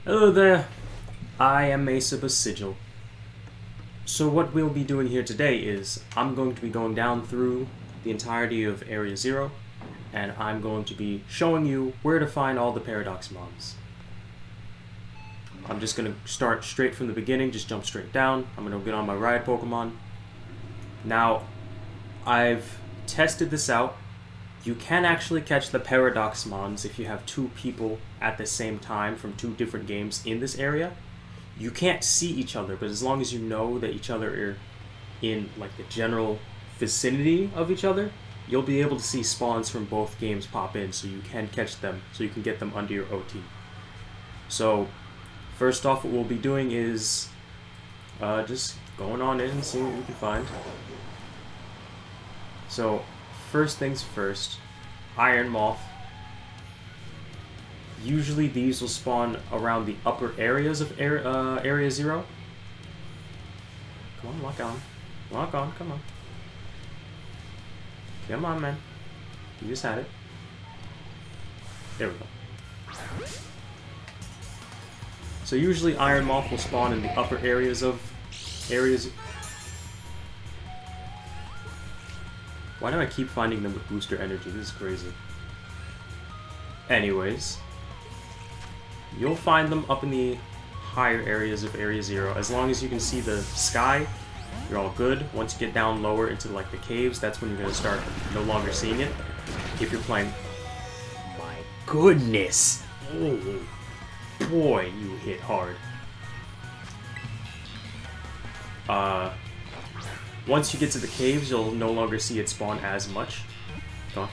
Hello there, I am Mesa Sigil. So what we'll be doing here today is I'm going to be going down through the entirety of Area 0, and I'm going to be showing you where to find all the Paradox mobs. I'm just going to start straight from the beginning, just jump straight down. I'm going to get on my Riot Pokemon. Now, I've tested this out. You can actually catch the Paradox mons if you have two people at the same time from two different games in this area. You can't see each other, but as long as you know that each other are in like the general vicinity of each other, you'll be able to see spawns from both games pop in, so you can catch them, so you can get them under your OT. So, first off, what we'll be doing is just going on in and seeing what we can find. So, first things first, Iron Moth. Usually these will spawn around the upper areas of Area 0. Come on, lock on. Lock on, come on. Come on, man. You just had it. There we go. So usually Iron Moth will spawn in the upper areas of areas. Why do I keep finding them with booster energy? This is crazy. Anyways, you'll find them up in the higher areas of Area 0. As long as you can see the sky, you're all good. Once you get down lower into like the caves, that's when you're going to start no longer seeing it. If you're playing... My goodness! Oh, boy, you hit hard. Once you get to the caves, you'll no longer see it spawn as much. Come on.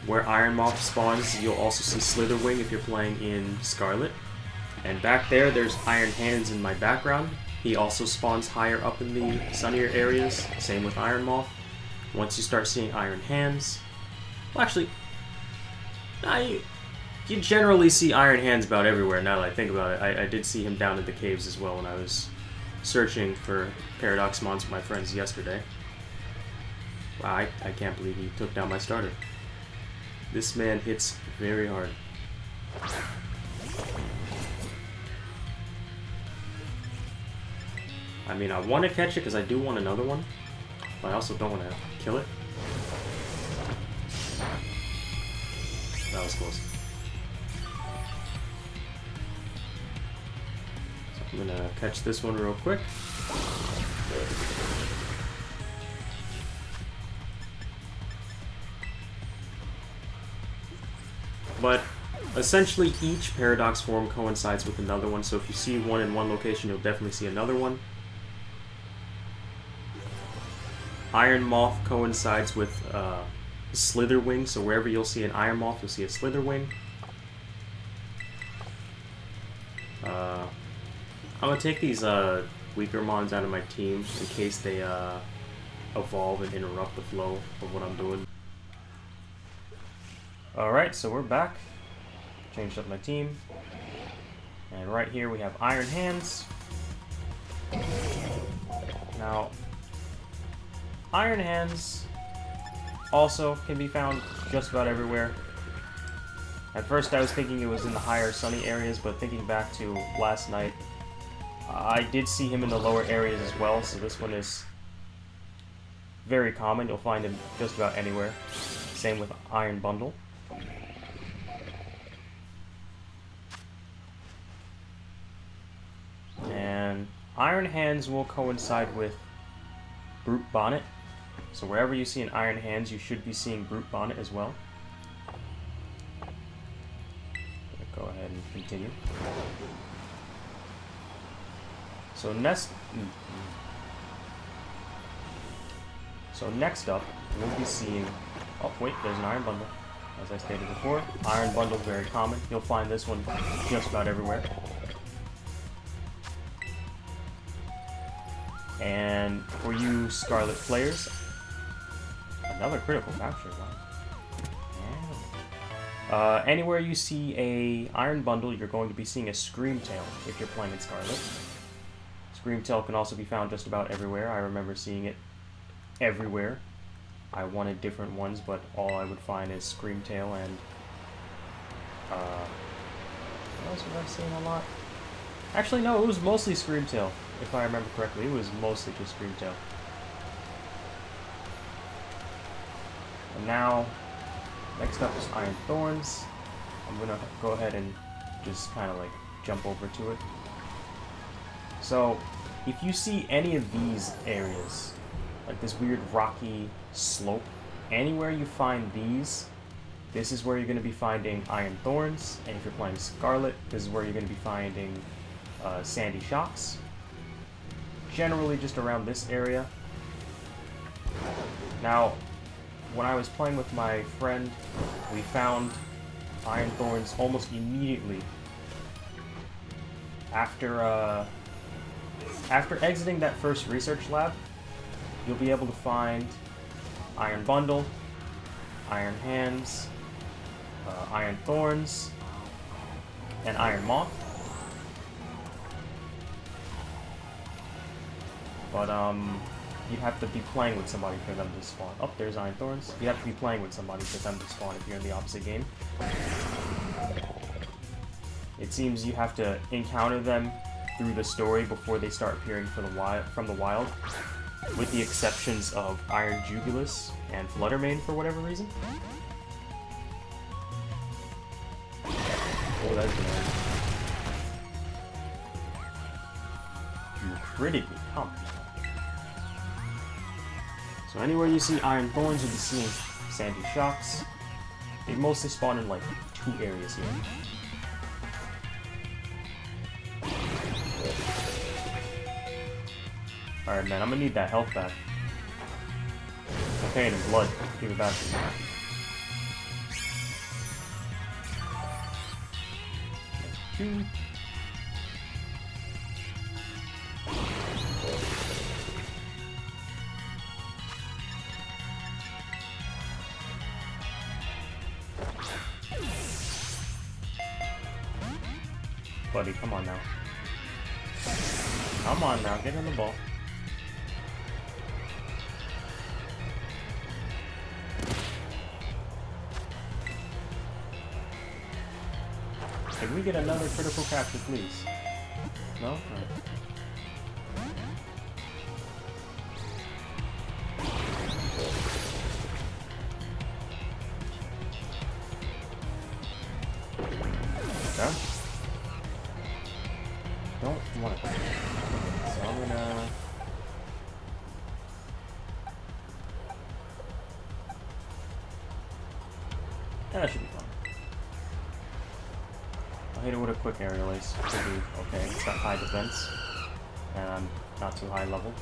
Where Iron Moth spawns, you'll also see Slitherwing if you're playing in Scarlet. And back there, there's Iron Hands in my background. He also spawns higher up in the sunnier areas. Same with Iron Moth. Once you start seeing Iron Hands... Well, actually... you generally see Iron Hands about everywhere now that I think about it. I did see him down in the caves as well when I was searching for Paradox mons with my friends yesterday. Wow, I can't believe he took down my starter. This man hits very hard. I mean, I want to catch it because I do want another one, but I also don't want to kill it. That was close. So I'm gonna catch this one real quick. But essentially each Paradox form coincides with another one, so if you see one in one location, you'll definitely see another one. Iron Moth coincides with Slitherwing, so wherever you'll see an Iron Moth, you'll see a Slitherwing. I'm gonna take these weaker mons out of my team in case they evolve and interrupt the flow of what I'm doing. Alright, so we're back. Changed up my team. And right here we have Iron Hands. Now, Iron Hands also can be found just about everywhere. At first I was thinking it was in the higher sunny areas, but thinking back to last night, I did see him in the lower areas as well, so this one is very common. You'll find him just about anywhere. Same with Iron Bundle. And Iron Hands will coincide with Brute Bonnet. So wherever you see an Iron Hands, you should be seeing Brute Bonnet as well. Go ahead and continue. So next up, we'll be seeing... Oh, wait, there's an Iron Bundle. As I stated before, Iron Bundle is very common. You'll find this one just about everywhere. And for you Scarlet players, another critical capture. Wow. Anywhere you see a Iron Bundle, you're going to be seeing a Screamtail if you're playing in Scarlet. Screamtail can also be found just about everywhere. I remember seeing it everywhere. I wanted different ones, but all I would find is Screamtail and else was I seeing a lot? Actually, no, it was mostly Screamtail, if I remember correctly. It was mostly just Screamtail. And now, next up is Iron Thorns. I'm gonna go ahead and just kind of like jump over to it. So, if you see any of these areas, like this weird rocky slope, anywhere you find these, this is where you're going to be finding Iron Thorns, and if you're playing Scarlet, this is where you're going to be finding Sandy Shocks. Generally just around this area. Now, when I was playing with my friend, we found Iron Thorns almost immediately after exiting that first research lab. You'll be able to find Iron Bundle, Iron Hands, Iron Thorns, and Iron Moth. But you'd have to be playing with somebody for them to spawn. Oh, there's Iron Thorns. You'd have to be playing with somebody for them to spawn if you're in the opposite game. It seems you have to encounter them through the story before they start appearing from the wild, with the exceptions of Iron Jugulus and Fluttermane for whatever reason. Oh, that's annoying. You critted me, come on. So anywhere you see Iron Thorns, you'll be seeing Sandy Shocks. They mostly spawn in like 2 areas here. Alright, man, I'm gonna need that health back. I'm paying in blood. Give it back to me. Two. Buddy, come on now. Come on now, get on the ball. Can we get another critical capture, please? No? All right. Okay. Don't want it. So I'm gonna... Yeah, that should be fun. I'll hit it with a quick aerial ace. Should be okay. It's got high defense, and I'm not too high level.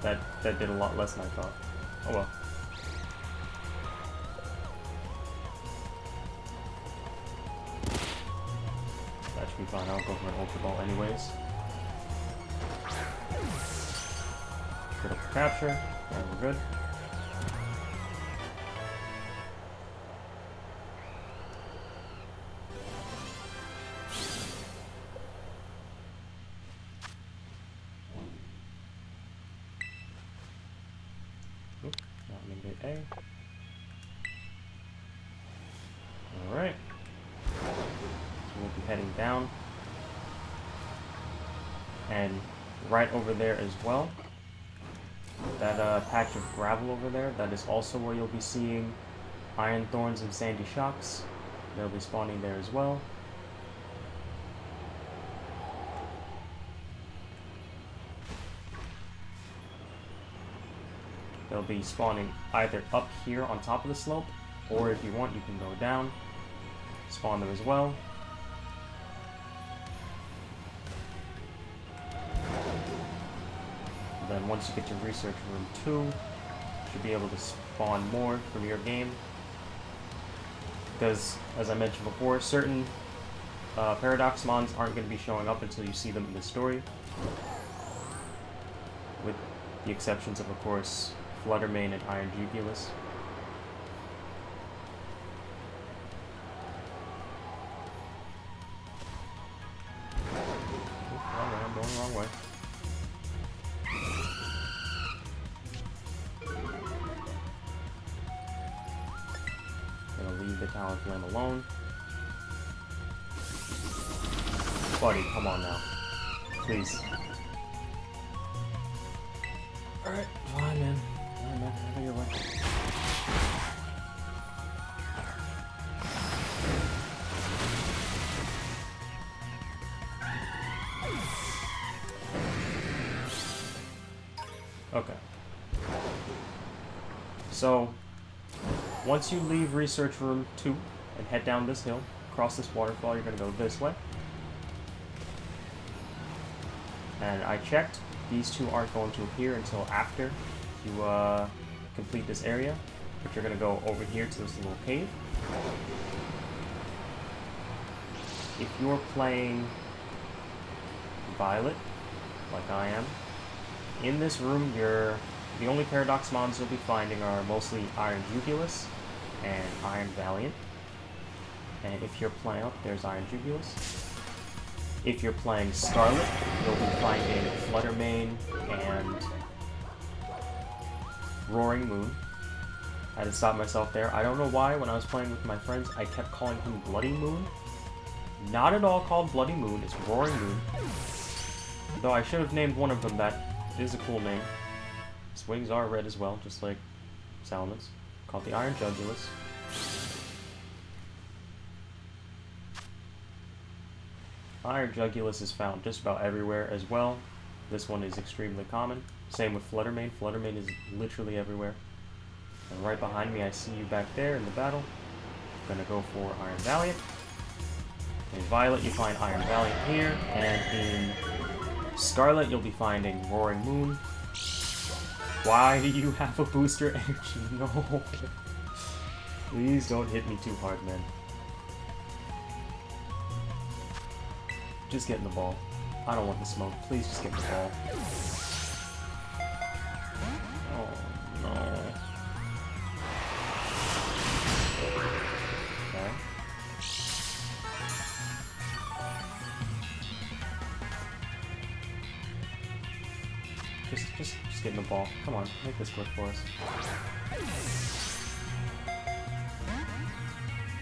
That did a lot less than I thought. Oh well. That should be fine. I'll go for an Ultra Ball anyways. Critical capture. And we're good. Oop, not in A. Alright. So we'll be heading down. And right over there as well. That patch of gravel over there, that is also where you'll be seeing Iron Thorns and Sandy Shocks. They'll be spawning there as well. They'll be spawning either up here on top of the slope, or if you want, you can go down, spawn them as well. Then once you get to Research Room 2, you should be able to spawn more from your game. Because, as I mentioned before, certain Paradox Mons aren't going to be showing up until you see them in the story. With the exceptions of course, Fluttermane and Iron Jugulus. Wrong way, I'm going the wrong way. leave the Talon Flame alone. Buddy, come on now. Please. Alright, fine, man. Fine, man. Have your way. Okay. So, once you leave Research Room 2 and head down this hill, across this waterfall, you're going to go this way. And I checked, these two aren't going to appear until after you complete this area, but you're going to go over here to this little cave. If you're playing Violet, like I am, in this room, the only Paradox mons you'll be finding are mostly Iron Jugulus and Iron Valiant. And if you're playing, oh, there's Iron Jugulus. If you're playing Scarlet, you'll be finding Fluttermane and Roaring Moon. I had to stop myself there. I don't know why, when I was playing with my friends, I kept calling him Bloody Moon. Not at all called Bloody Moon, it's Roaring Moon. Though I should have named one of them that. It is a cool name. His wings are red as well, just like Salamon's. Called the Iron Jugulus. Iron Jugulus is found just about everywhere as well. This one is extremely common. Same with Fluttermane. Fluttermane is literally everywhere. And right behind me, I see you back there in the battle. I'm gonna go for Iron Valiant. In Violet, you find Iron Valiant here, and in Scarlet, you'll be finding Roaring Moon. Why do you have a booster energy? No. Please don't hit me too hard, man. Just get in the ball. I don't want the smoke. Please just get in the ball. Oh, no. Okay. Just get in the ball. Come on, make this quick for us.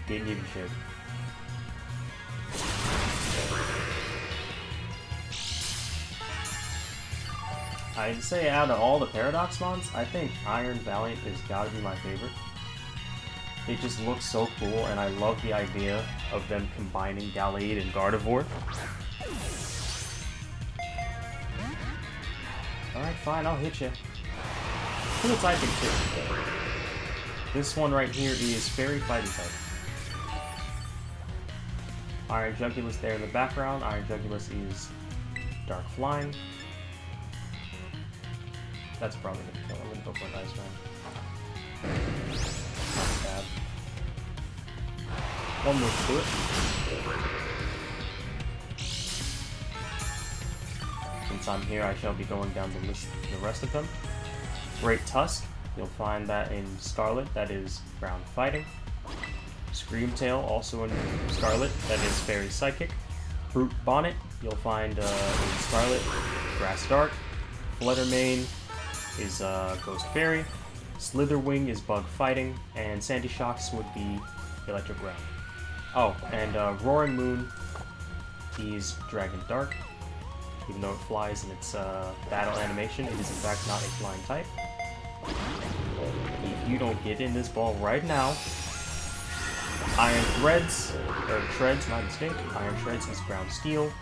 Didn't even shake. I'd say out of all the Paradox mons, I think Iron Valiant has gotta be my favorite. It just looks so cool, and I love the idea of them combining Gallade and Gardevoir. Alright, fine, I'll hit you. Cool typing too. This one right here is Fairy Fighting type. Iron Jugulus there in the background. Iron Jugulus is Dark Flying. That's probably gonna kill. I'm gonna go for an Ice Man. Not bad. One move to do it. Since I'm here, I shall be going down the list of the rest of them. Great Tusk, you'll find that in Scarlet, that is Ground Fighting. Screamtail, also in Scarlet, that is Fairy Psychic. Brute Bonnet, you'll find in Scarlet, Grass Dark. Fluttermane is Ghost Fairy. Slitherwing is Bug Fighting, and Sandy Shocks would be Electric Ground. Oh, and Roaring Moon is Dragon Dark. Even though it flies in its battle animation, it is in fact not a flying type. If you don't get in this ball right now, Iron Threads, or Shreds, my mistake. Iron Shreds is Ground Steel.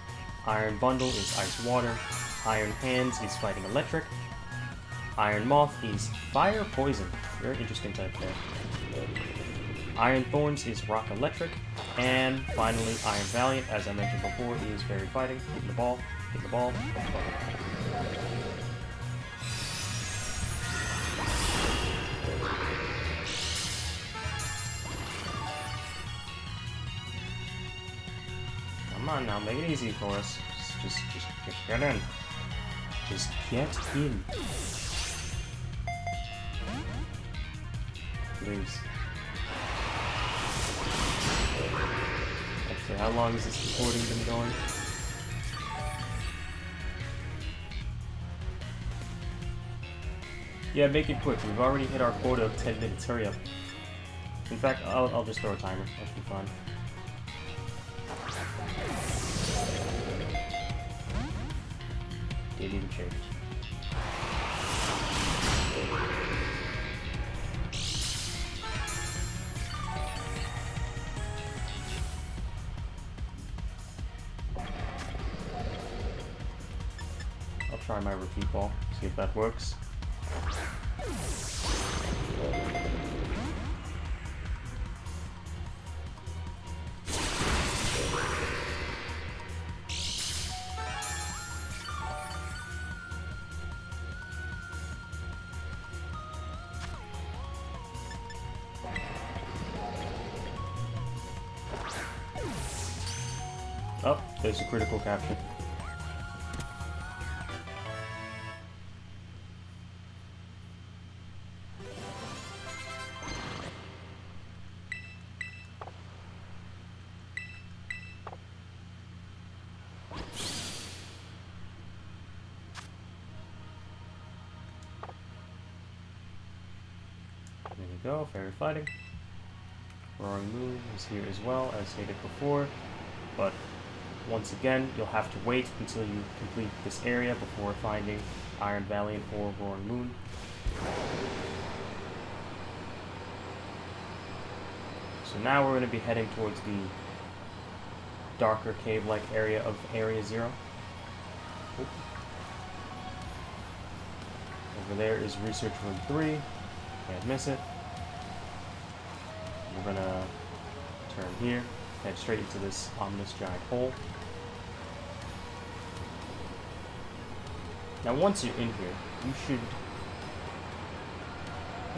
Iron Bundle is Ice Water. Iron Hands is Fighting Electric. Iron Moth is Fire Poison. Very interesting type there. Iron Thorns is Rock Electric. And finally, Iron Valiant, as I mentioned before, is Fairy Fighting. Hitting the ball. Hit the ball. Come on now, make it easy for us. Just get in. Just get in. Please. Actually, how long has this recording been going? Yeah, make it quick. We've already hit our quota of 10 minutes. Hurry up. In fact, I'll just throw a timer. That should be fun. Didn't even change. I'll try my repeat ball, see if that works. Oh, there's a critical capture. There we go, fairy fighting. Roaring Moon is here as well, as stated before, but once again, you'll have to wait until you complete this area before finding Iron Valiant or Roaring Moon. So now we're going to be heading towards the darker cave-like area of Area 0. Oop. Over there is Research Room 3. Can't miss it. We're going to turn here, head straight into this ominous giant hole. Now once you're in here, you should,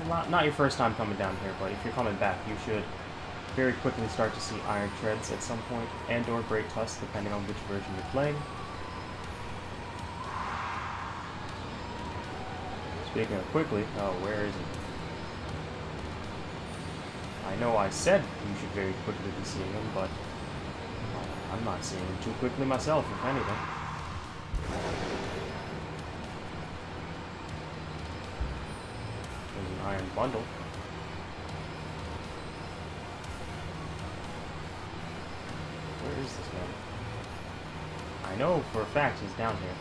well, not your first time coming down here, but if you're coming back, you should very quickly start to see Iron Treads at some point, and or Great Tusks, depending on which version you're playing. Speaking of quickly, oh, where is it? I know I said you should very quickly be seeing them, but I'm not seeing them too quickly myself, if anything. There's an iron bundle. Where is this man? I know for a fact he's down here.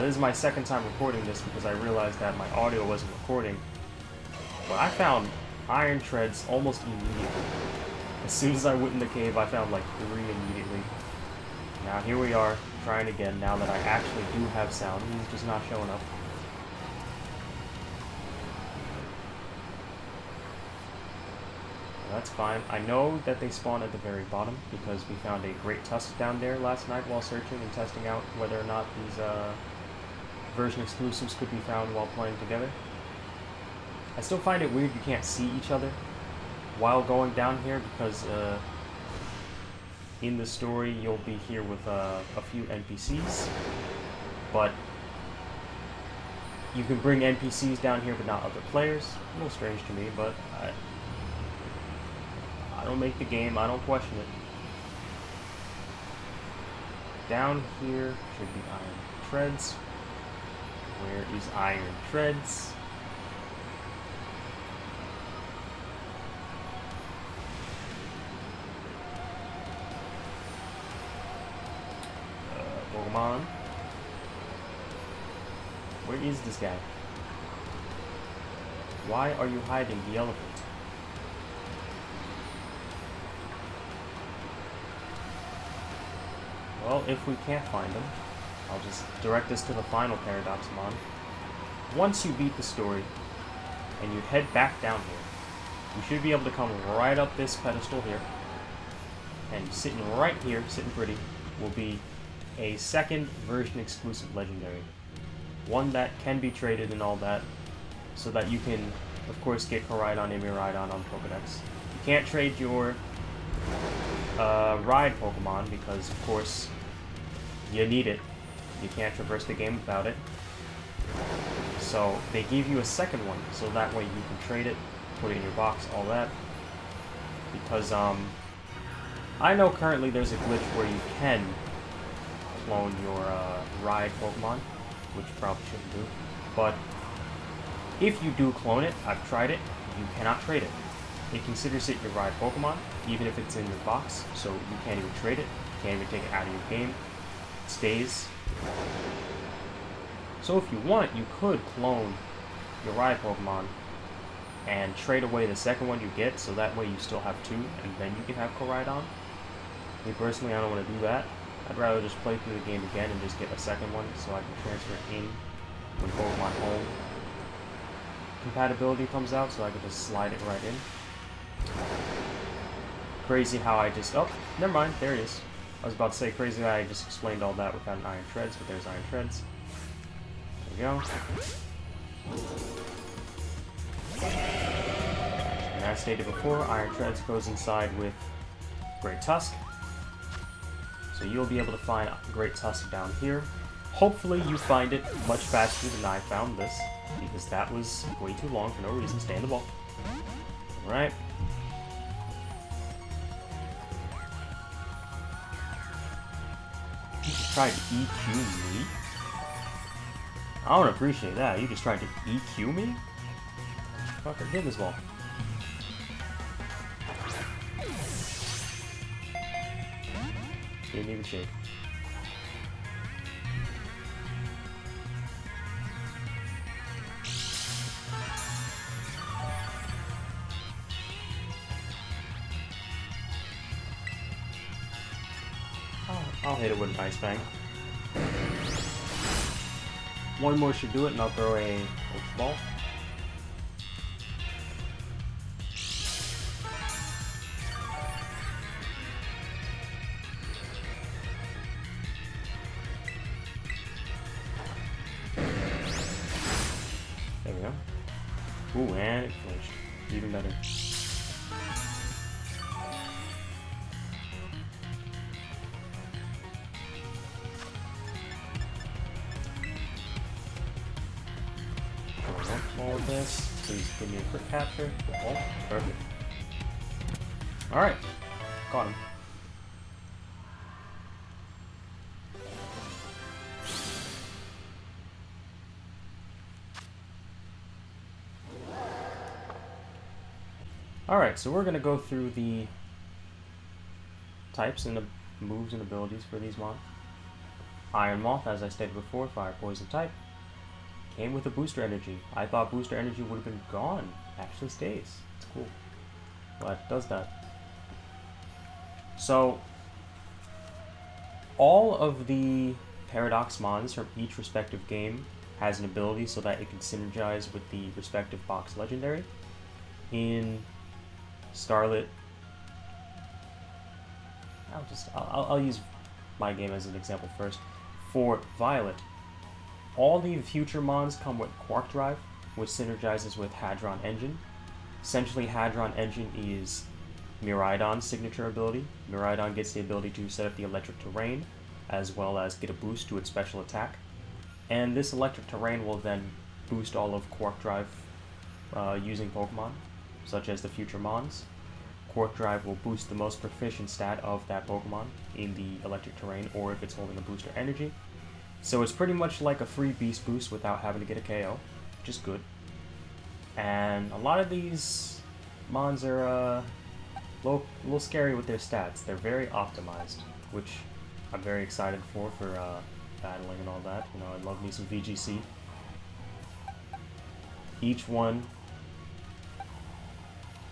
This is my second time recording this because I realized that my audio wasn't recording. But I found Iron Treads almost immediately. As soon as I went in the cave, I found like 3 immediately. Now here we are, trying again now that I actually do have sound. He's just not showing up. That's fine. I know that they spawn at the very bottom because we found a Great Tusk down there last night while searching and testing out whether or not these version exclusives could be found while playing together. I still find it weird you can't see each other while going down here because in the story you'll be here with a few NPCs, but you can bring NPCs down here but not other players. A little strange to me, but I don't make the game, I don't question it. Down here should be Iron Treads. Where is Iron Treads? Pokemon. Where is this guy? Why are you hiding the elephant? Well, if we can't find him, I'll just direct us to the final Paradoxmon. Once you beat the story, and you head back down here, you should be able to come right up this pedestal here, and sitting right here, sitting pretty, will be a second version exclusive legendary. One that can be traded and all that, so that you can, of course, get Koraidon, Emiridon on Pokedex. You can't trade your ride Pokemon because, of course, you need it. You can't traverse the game without it. So they give you a second one, so that way you can trade it, put it in your box, all that. Because I know currently there's a glitch where you can clone your ride Pokemon, which you probably shouldn't do. But if you do clone it, I've tried it, you cannot trade it. It considers it your ride Pokemon, even if it's in your box, so you can't even trade it, you can't even take it out of your game. It stays. So if you want, you could clone your ride Pokemon and trade away the second one you get, so that way you still have two, and then you can have Koraidon. Me personally, I don't want to do that. I'd rather just play through the game again and just get a second one, so I can transfer it in when Pokemon Home compatibility comes out, so I can just slide it right in. Crazy how I just... Oh, never mind, there it is. I was about to say crazy how I just explained all that without an Iron Treads, but there's Iron Treads. There we go. And as stated before, Iron Treads goes inside with Great Tusk. So you'll be able to find Great Tusk down here. Hopefully you find it much faster than I found this, because that was way too long for no reason. Stay in the ball. Alright. You just tried to EQ me? I don't appreciate that. You just tried to EQ me? Fucker, give this ball. Didn't even shake. I'll hit it with an Ice Fang. One more should do it, and I'll throw a Ultra Ball. There we go. Ooh, and it flinched. Even better. All of this. Please give me a quick capture. Oh, perfect. Alright. Got him. Alright, so we're going to go through the types and the moves and abilities for these mons. Iron Moth, as I stated before, fire poison type. Came with a booster energy. I thought booster energy would have been gone. Actually stays. It's cool. Well, it does that. So, all of the Paradox mons from each respective game has an ability so that it can synergize with the respective box legendary. In Scarlet, I'll use my game as an example first. For Violet, all the future mons come with Quark Drive, which synergizes with Hadron Engine. Essentially, Hadron Engine is Miraidon's signature ability. Miraidon gets the ability to set up the electric terrain, as well as get a boost to its special attack. And this electric terrain will then boost all of Quark Drive using Pokemon, such as the future mons. Quark Drive will boost the most proficient stat of that Pokemon in the electric terrain, or if it's holding a booster energy. So it's pretty much like a free beast boost without having to get a KO, which is good. And a lot of these mons are a little scary with their stats. They're very optimized, which I'm very excited for battling and all that. You know, I love me some VGC. Each one,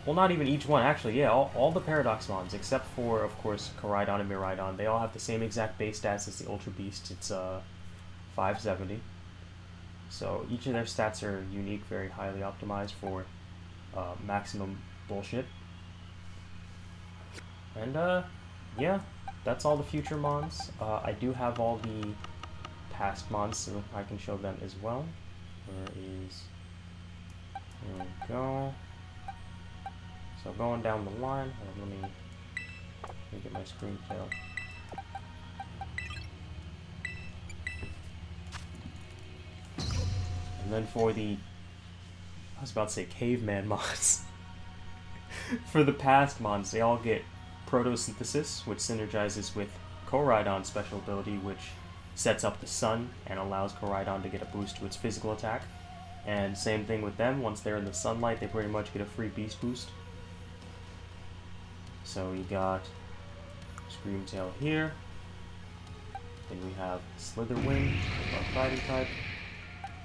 well, not even each one, actually, yeah, all the Paradox mons, except for, of course, Koraidon and Miraidon, they all have the same exact base stats as the Ultra Beast. It's 570. So each of their stats are unique, very highly optimized for maximum bullshit. And yeah, that's all the future mons. I do have all the past mons, so I can show them as well. There we go. So going down the line, let me get my screen tail. And then for the, I was about to say caveman mons. For the past mons, they all get Protosynthesis, which synergizes with Koraidon's special ability, which sets up the sun and allows Koraidon to get a boost to its physical attack. And same thing with them, once they're in the sunlight, they pretty much get a free beast boost. So you got Screamtail here. Then we have Slitherwing, our fighting type.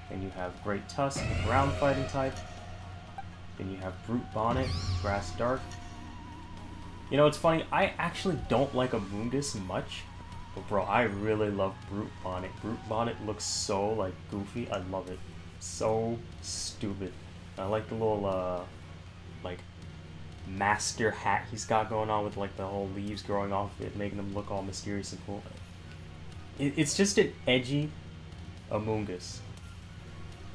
Then you have Great Tusk, the ground fighting type. Then you have Brute Bonnet, Grass Dark. You know, it's funny, I actually don't like Amoonguss much. But bro, I really love Brute Bonnet. Brute Bonnet looks so, like, goofy. I love it. So stupid. I like the little, like, master hat he's got going on with, like, the whole leaves growing off of it, making them look all mysterious and cool. It's just an edgy Amoonguss.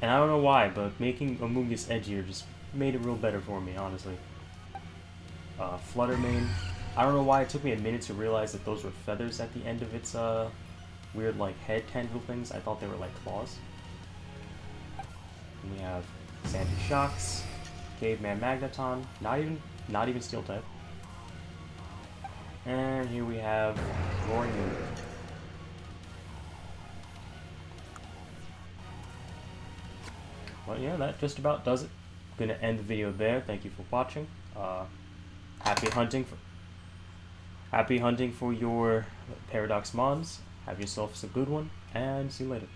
And I don't know why, but making Amoonguss edgier just made it real better for me, honestly. Fluttermane. I don't know why it took me a minute to realize that those were feathers at the end of its weird like head tendril things. I thought they were like claws. And we have Sandy Shocks, Caveman Magneton, not even Steel type. And here we have Roaring Moon. Well, yeah, that just about does it. I'm gonna end the video there. Thank you for watching. Happy hunting for your Paradox Mons. Have yourselves a good one, and see you later.